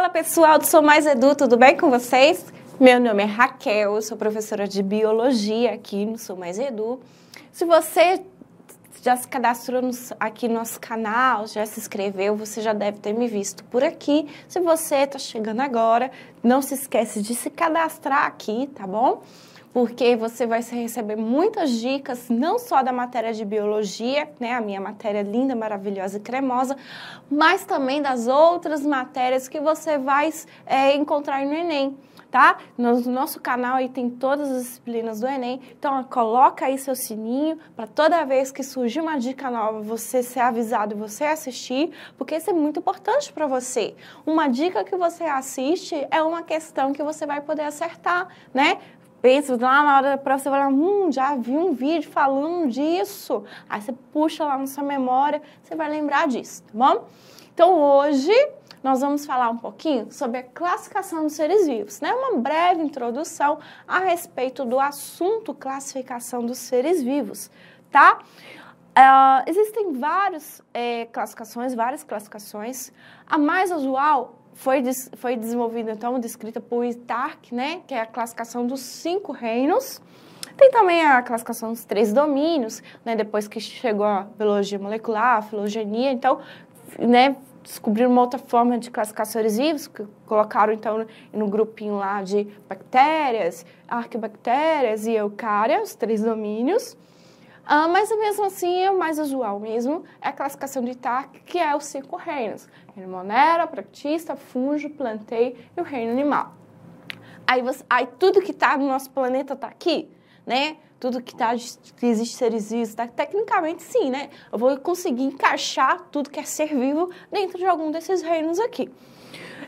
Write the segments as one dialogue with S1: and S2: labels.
S1: Fala pessoal do Sou Mais Edu, tudo bem com vocês? Meu nome é Raquel, eu sou professora de Biologia aqui no Sou Mais Edu. Se você já se cadastrou aqui no nosso canal, já se inscreveu, você já deve ter me visto por aqui. Se você está chegando agora, não se esquece de se cadastrar aqui, tá bom? Porque você vai receber muitas dicas, não só da matéria de biologia, né, a minha matéria linda, maravilhosa e cremosa, mas também das outras matérias que você vai encontrar no Enem, tá? No nosso canal aí tem todas as disciplinas do Enem, então coloca aí seu sininho para toda vez que surgir uma dica nova, você ser avisado e você assistir, porque isso é muito importante para você. Uma dica que você assiste é uma questão que você vai poder acertar, né? Pensa lá na hora da prova, você vai lá, já vi um vídeo falando disso. Aí você puxa lá na sua memória, você vai lembrar disso, tá bom? Então hoje nós vamos falar um pouquinho sobre a classificação dos seres vivos, né? Uma breve introdução a respeito do assunto classificação dos seres vivos, tá? Existem várias classificações. A mais usual foi desenvolvida, então, descrita por Stark, né, que é a classificação dos 5 reinos. Tem também a classificação dos 3 domínios, né, depois que chegou a biologia molecular, a filogenia, então, né, descobriram uma outra forma de classificar seres vivos, que colocaram, então, no grupinho lá de bactérias, arqueobactérias e eucárias, os 3 domínios. Mas mesmo assim, o mais usual mesmo é a classificação de Stark, que é os 5 reinos. Reino Monera, Protista, Fungo, Plantae e o reino animal. Aí tudo que está no nosso planeta está aqui, né? Tudo que existe seres vivos, tá? Tecnicamente sim, né? Eu vou conseguir encaixar tudo que é ser vivo dentro de algum desses reinos aqui.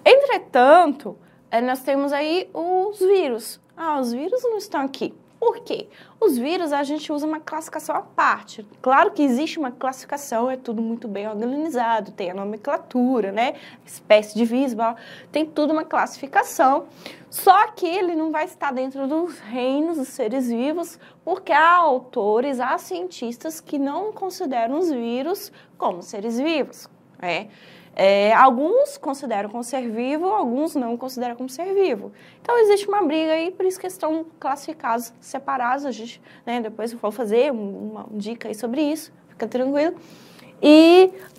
S1: Entretanto, nós temos aí os vírus. Os vírus não estão aqui. Por quê? Os vírus a gente usa uma classificação à parte. Claro que existe uma classificação, é tudo muito bem organizado, tem a nomenclatura, né? Espécie de vírus, tem tudo uma classificação. Só que ele não vai estar dentro dos reinos dos seres vivos, porque há autores, há cientistas que não consideram os vírus como seres vivos, né? Alguns consideram como ser vivo, alguns não consideram como ser vivo. Então, existe uma briga aí, por isso que estão classificados separados. A gente, né, depois eu vou fazer uma dica aí sobre isso, fica tranquilo.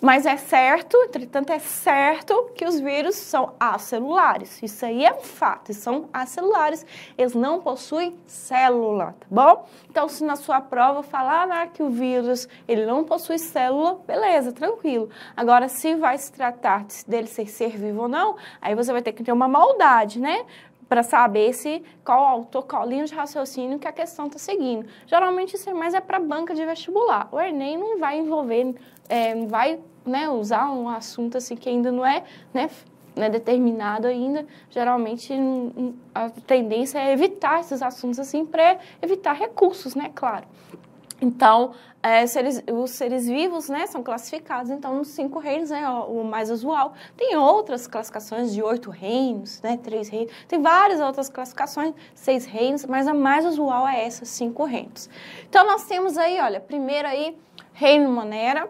S1: Mas é certo, entretanto, é certo que os vírus são acelulares. Isso aí é um fato, são acelulares. Eles não possuem célula, tá bom? Então, se na sua prova falar que o vírus ele não possui célula, beleza, tranquilo. Agora, se vai se tratar dele ser vivo ou não, aí você vai ter que ter uma maldade, né? Para saber qual autor, qual linha de raciocínio que a questão está seguindo. Geralmente isso mais é para banca de vestibular. O Enem não vai envolver, não vai, né, usar um assunto assim que ainda não é, né, determinado ainda. Geralmente a tendência é evitar esses assuntos assim para evitar recursos, né, claro. Então, os seres vivos, né, são classificados, então, nos 5 reinos, né, o mais usual. Tem outras classificações de 8 reinos, né, 3 reinos. Tem várias outras classificações, 6 reinos, mas a mais usual é essa, 5 reinos. Então, nós temos aí, olha, primeiro aí, Reino Monera.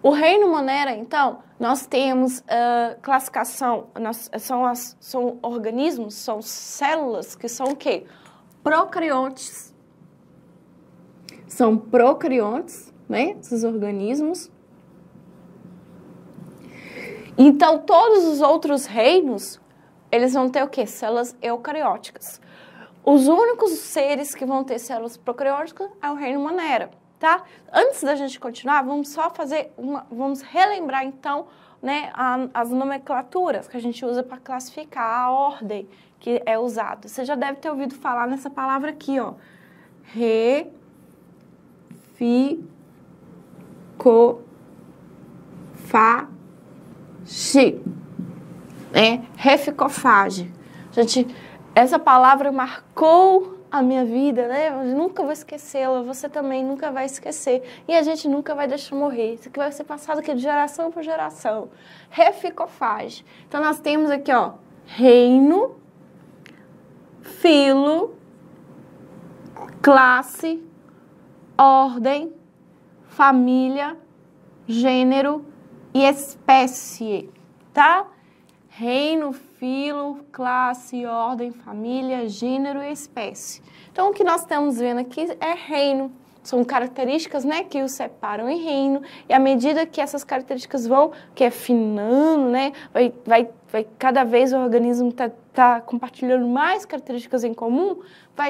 S1: O Reino Monera, então, nós temos classificação, são organismos, são células que são o quê? Procariontes. São procariontes, né, esses organismos. Então, todos os outros reinos, eles vão ter o quê? Células eucarióticas. Os únicos seres que vão ter células procarióticas é o reino Monera, tá? Antes da gente continuar, vamos só vamos relembrar, então, né, as nomenclaturas que a gente usa para classificar a ordem que é usada. Você já deve ter ouvido falar nessa palavra aqui, ó. Reficofage. Gente, essa palavra marcou a minha vida, né? Eu nunca vou esquecê-la, você também nunca vai esquecer. E a gente nunca vai deixar morrer. Isso aqui vai ser passado aqui de geração por geração. Reficofage. Então, nós temos aqui, ó, reino, filo, classe, ordem, família, gênero e espécie, tá? reino, filo, classe, ordem, família, gênero e espécie. Então, o que nós estamos vendo aqui é reino. São características, né, que os separam em reino, e à medida que essas características vão afinando, né, vai cada vez o organismo tá compartilhando mais características em comum,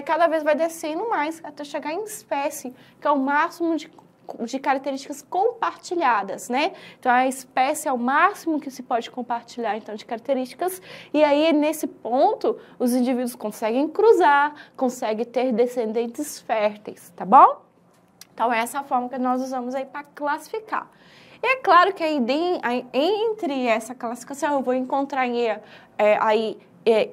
S1: cada vez vai descendo mais até chegar em espécie, que é o máximo de características compartilhadas, né? Então, a espécie é o máximo que se pode compartilhar, então, de características, e aí, nesse ponto, os indivíduos conseguem cruzar, conseguem ter descendentes férteis, tá bom? Então, essa é a forma que nós usamos aí para classificar. E é claro que aí, entre essa classificação, eu vou encontrar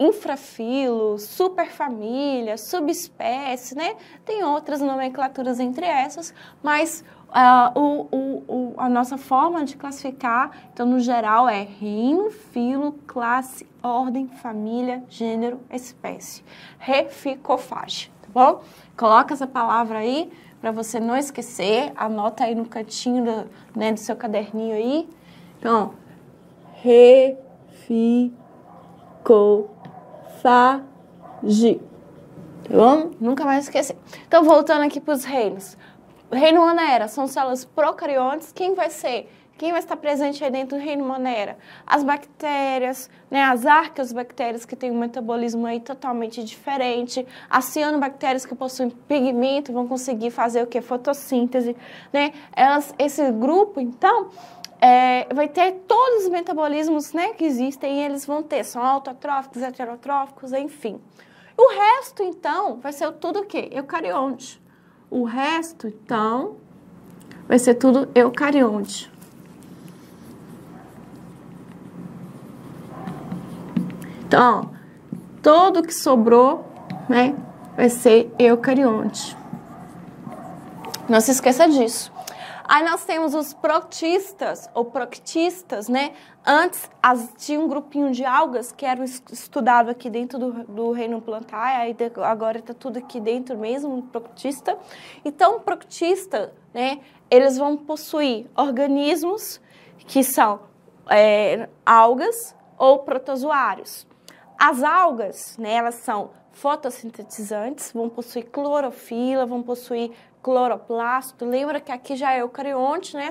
S1: infrafilo, superfamília, subespécie, né? Tem outras nomenclaturas entre essas, mas a nossa forma de classificar, então, no geral, é reino, filo, classe, ordem, família, gênero, espécie. Reficofage, tá bom? Coloca essa palavra aí, para você não esquecer, anota aí no cantinho do seu caderninho aí. Então, reficofage, tá bom? Nunca mais esquecer. Então, voltando aqui para os reinos. Reino Monera são células procariontes. Quem vai estar presente aí dentro do reino Monera? As bactérias, né, as arqueobactérias que têm um metabolismo aí totalmente diferente, as cianobactérias que possuem pigmento vão conseguir fazer o que? Fotossíntese, né? Esse grupo, então, vai ter todos os metabolismos, né, que existem, e eles vão ter, são autotróficos, heterotróficos, enfim. O resto, então, vai ser tudo o quê? Eucarionte. O resto, então, vai ser tudo eucarionte. Então, todo que sobrou, né, vai ser eucarionte. Não se esqueça disso. Aí nós temos os protistas, ou proctistas, né? Antes tinha um grupinho de algas que era estudado aqui dentro do reino plantar, aí agora está tudo aqui dentro mesmo, proctista. Então, proctista, né? Eles vão possuir organismos que são algas ou protozoários. As algas, né, elas são fotossintetizantes, vão possuir clorofila, vão possuir cloroplasto. Lembra que aqui já é eucarionte, né?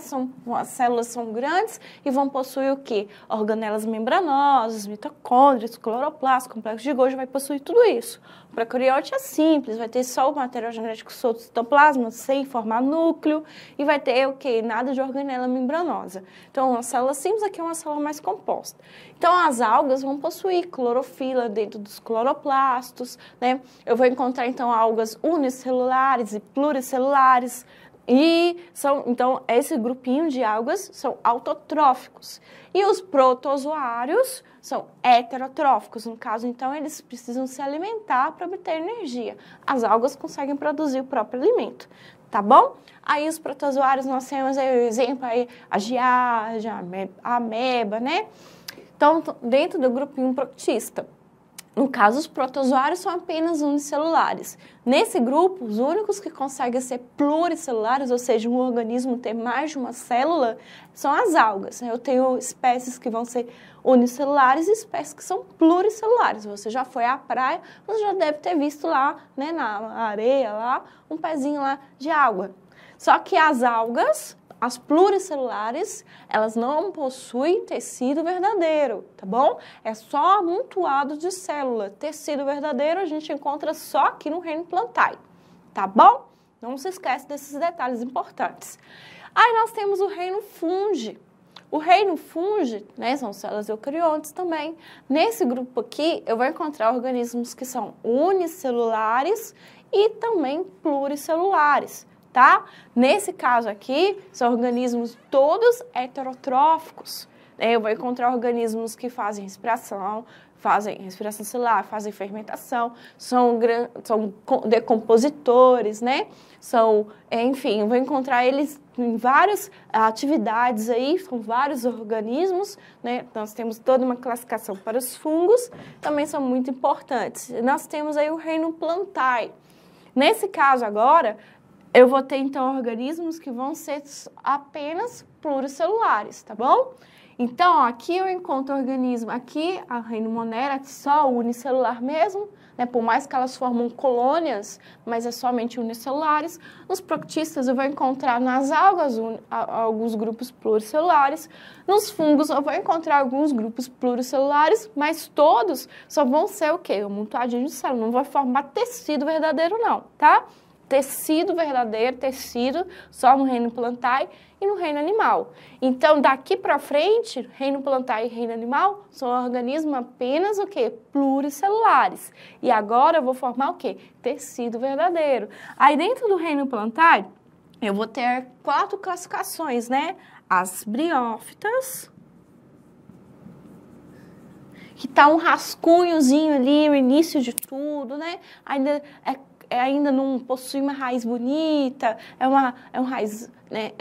S1: As células são grandes e vão possuir o quê? Organelas membranosas, mitocôndrias, cloroplasto, complexo de Golgi, vai possuir tudo isso. O procarionte é simples, vai ter só o material genético solto do citoplasma, sem formar núcleo, e vai ter o quê? Nada de organela membranosa. Então, uma célula simples aqui é uma célula mais composta. Então, as algas vão possuir clorofila dentro dos cloroplastos, né? Eu vou encontrar, então, algas unicelulares e pluricelulares, então, esse grupinho de algas são autotróficos. E os protozoários são heterotróficos. No caso, então, eles precisam se alimentar para obter energia. As algas conseguem produzir o próprio alimento, tá bom? Aí, os protozoários, nós temos aí o exemplo aí, a giardia, a ameba, né? Então, dentro do grupinho proctista. No caso, os protozoários são apenas unicelulares. Nesse grupo, os únicos que conseguem ser pluricelulares, ou seja, um organismo ter mais de uma célula, são as algas. Eu tenho espécies que vão ser unicelulares e espécies que são pluricelulares. Você já foi à praia, você já deve ter visto lá, né, na areia, lá, um pezinho lá de água. Só que as algas, as pluricelulares, elas não possuem tecido verdadeiro, tá bom? É só amontoado de célula. Tecido verdadeiro a gente encontra só aqui no reino plantae, tá bom? Não se esquece desses detalhes importantes. Aí nós temos o reino fungi. O reino fungi, né, são células eucariontes também. Nesse grupo aqui, eu vou encontrar organismos que são unicelulares e também pluricelulares. Tá? Nesse caso aqui, são organismos todos heterotróficos. Eu vou encontrar organismos que fazem respiração celular, fazem fermentação, são decompositores, né? Enfim, eu vou encontrar eles em várias atividades aí, são vários organismos, né? Nós temos toda uma classificação para os fungos, também são muito importantes. Nós temos aí o reino plantae. Nesse caso agora, eu vou ter, então, organismos que vão ser apenas pluricelulares, tá bom? Então, ó, aqui eu encontro organismo, aqui a reino Monera é só unicelular mesmo, né? Por mais que elas formam colônias, mas é somente unicelulares. Nos protistas eu vou encontrar nas algas alguns grupos pluricelulares, nos fungos eu vou encontrar alguns grupos pluricelulares, mas todos só vão ser o quê? Um amontoadinho de célula, não vai formar tecido verdadeiro não, tá? Tecido verdadeiro, tecido só no reino plantar e no reino animal. Então, daqui para frente, reino plantar e reino animal são organismos apenas o quê? Pluricelulares. E agora eu vou formar o quê? Tecido verdadeiro. Aí dentro do reino plantar, eu vou ter 4 classificações, né? As briófitas, que tá um rascunhozinho ali, o início de tudo, né? Ainda não possui uma raiz bonita, é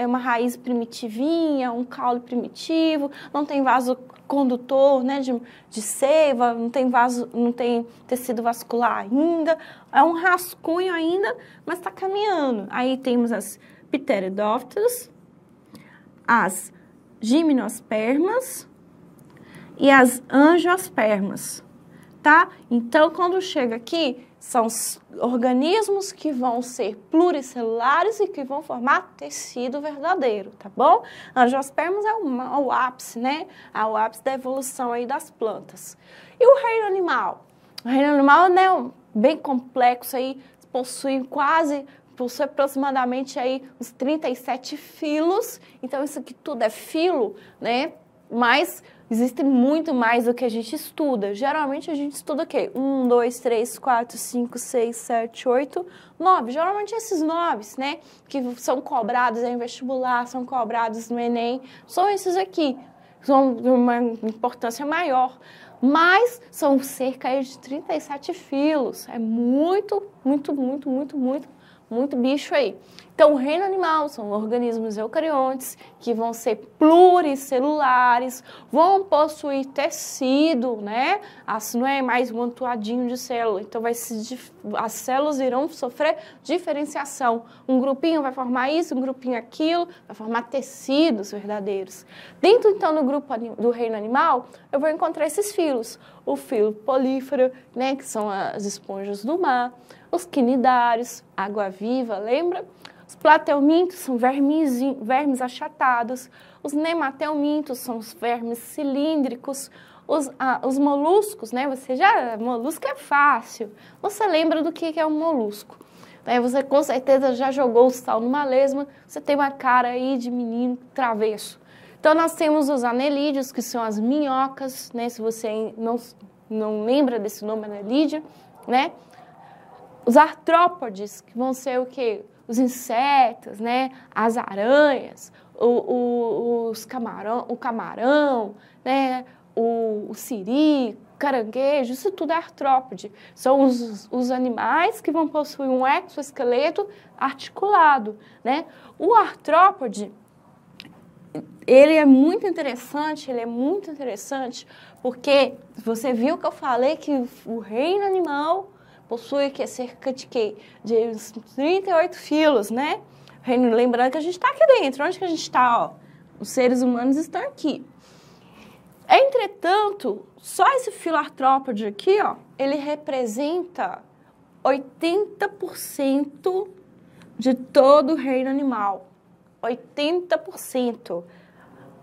S1: uma raiz primitivinha, um caule primitivo, não tem vaso condutor, né, de seiva, não tem tecido vascular ainda, é um rascunho ainda, mas está caminhando. Aí temos as pteridófitas, as gimnospermas e as angiospermas, tá? Então, quando chega aqui, são os organismos que vão ser pluricelulares e que vão formar tecido verdadeiro, tá bom? Angiospermas é o ápice, né? É o ápice da evolução aí das plantas. E o reino animal? O reino animal, né, bem complexo aí, possui aproximadamente aí uns 37 filos. Então, isso aqui tudo é filo, né? Mas existe muito mais do que a gente estuda. Geralmente a gente estuda o quê? 1, 2, 3, 4, 5, 6, 7, 8, 9. Geralmente esses 9, né? Que são cobrados em vestibular, são cobrados no Enem. São esses aqui. São de uma importância maior. Mas são cerca de 37 filos. É muito bicho aí. Então, o reino animal são organismos eucariontes que vão ser pluricelulares, vão possuir tecido, né? Não é mais um amontoadinho de célula. Então, as células irão sofrer diferenciação. Um grupinho vai formar isso, um grupinho aquilo, vai formar tecidos verdadeiros. Dentro, então, do grupo do reino animal, eu vou encontrar esses filos. O filo polífero, né? Que são as esponjas do mar. Os quinidários, água-viva, lembra? Os plateumintos são vermes achatados. Os nemateumintos são os vermes cilíndricos. Os moluscos, né? Molusco é fácil. Você lembra do que é um molusco? Você com certeza já jogou o sal numa lesma. Você tem uma cara aí de menino travesso. Então, nós temos os anelídeos, que são as minhocas, né? Se você não lembra desse nome anelídeo, né? Os artrópodes, que vão ser o quê? Os insetos, né? As aranhas, o camarão, né? O siri, caranguejo, isso tudo é artrópode. São os animais que vão possuir um exoesqueleto articulado, né? O artrópode, ele é muito interessante porque você viu que eu falei que o reino animal possui cerca de quê? De uns 38 filos, né? Lembrando que a gente está aqui dentro. Onde que a gente está? Os seres humanos estão aqui. Entretanto, só esse filo artrópode aqui, ó, ele representa 80% de todo o reino animal. 80%.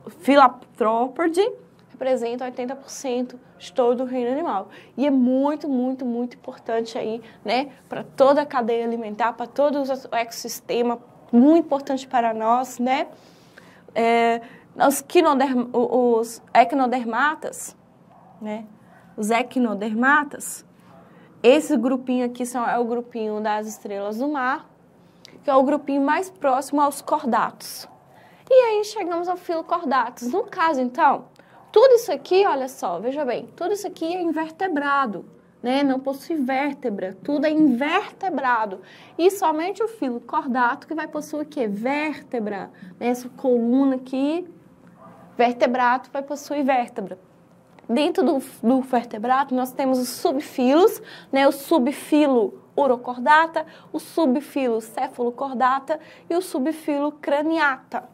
S1: O filo artrópode representa 80% de todo o reino animal. E é muito importante aí, né, para toda a cadeia alimentar, para todo o ecossistema, muito importante para nós, né? Os equinodermatas, né? Os equinodermatas, esse grupinho aqui é o grupinho das estrelas do mar, que é o grupinho mais próximo aos cordatos. E aí chegamos ao filo cordatos. No caso, então, tudo isso aqui, olha só, veja bem, tudo isso aqui é invertebrado, né? Não possui vértebra, tudo é invertebrado. E somente o filo cordato que vai possuir o quê? Vértebra. Essa coluna aqui, vertebrato, vai possuir vértebra. Dentro do vertebrato, nós temos os subfilos, né? O subfilo urocordata, o subfilo cefalocordata e o subfilo craniata.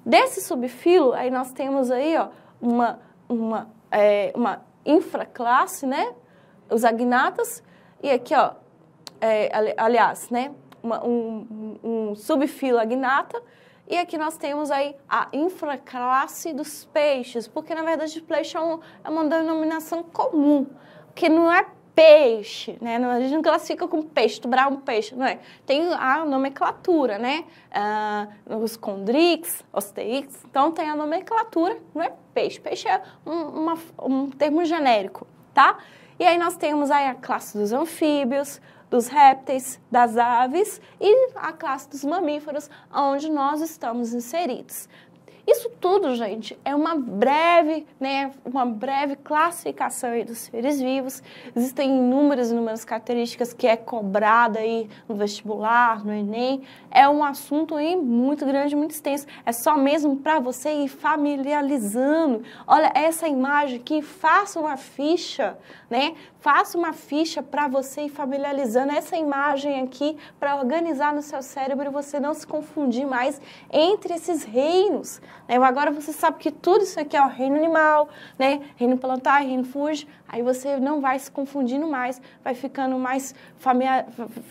S1: Desse subfilo, aí nós temos aí, ó, uma infraclasse, né? Os agnatas. E aqui, ó, aliás, né? Um subfilo agnata. E aqui nós temos aí a infraclasse dos peixes, porque na verdade peixe é uma denominação comum, que não é peixe, né? A gente não classifica como peixe, tubarão peixe, não é? Tem a nomenclatura, né? Os condrix, osteix, então tem a nomenclatura, não é peixe. Peixe é um termo genérico, tá? E aí nós temos aí a classe dos anfíbios, dos répteis, das aves e a classe dos mamíferos, onde nós estamos inseridos. Isso tudo, gente, é uma breve classificação aí dos seres vivos. Existem inúmeras características que é cobrada aí no vestibular, no Enem. É um assunto aí muito grande, muito extenso. É só mesmo para você ir familiarizando. Olha, essa imagem aqui, faça uma ficha, né? Faça uma ficha para você ir familiarizando essa imagem aqui para organizar no seu cérebro e você não se confundir mais entre esses reinos. Agora você sabe que tudo isso aqui é o reino animal, né? Reino plantar, reino fúngico. Aí você não vai se confundindo mais, vai ficando mais familiar.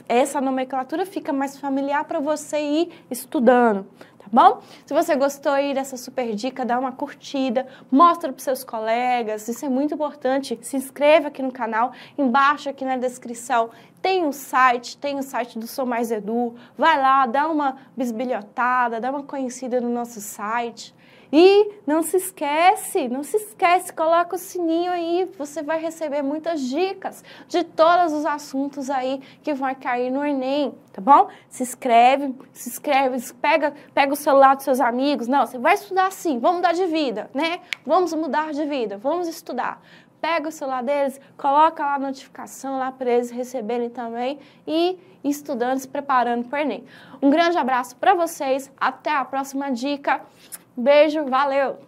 S1: Essa nomenclatura fica mais familiar para você ir estudando, tá bom? Se você gostou aí dessa super dica, dá uma curtida, mostra para seus colegas, isso é muito importante. Se inscreva aqui no canal, embaixo aqui na descrição tem o site do Sou Mais Edu. Vai lá, dá uma bisbilhotada, dá uma conhecida no nosso site. E não se esquece, coloca o sininho aí, você vai receber muitas dicas de todos os assuntos aí que vai cair no Enem, tá bom? Se inscreve, pega o celular dos seus amigos. Não, você vai estudar sim, vamos mudar de vida, né? Vamos mudar de vida, vamos estudar. Pega o celular deles, coloca lá a notificação lá para eles receberem também e estudando, se preparando para o Enem. Um grande abraço para vocês, até a próxima dica. Beijo, valeu!